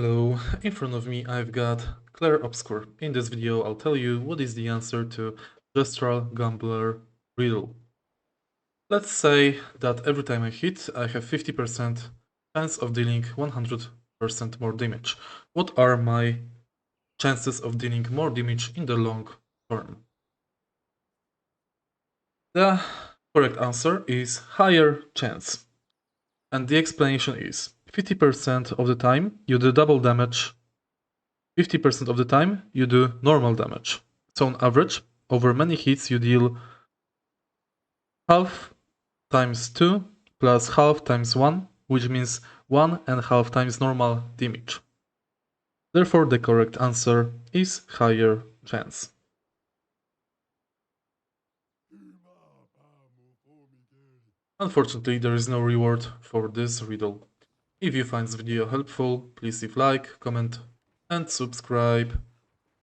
Hello, in front of me I've got Clair Obscur. In this video I'll tell you what is the answer to Gestral Gambler Riddle. Let's say that every time I hit I have 50% chance of dealing 100% more damage. What are my chances of dealing more damage in the long term? The correct answer is higher chance. And the explanation is 50% of the time you do double damage, 50% of the time you do normal damage. So on average, over many hits you deal half times 2 plus half times 1, which means 1.5 times normal damage. Therefore the correct answer is higher chance. Unfortunately, there is no reward for this riddle. If you find this video helpful, please leave like, comment and subscribe.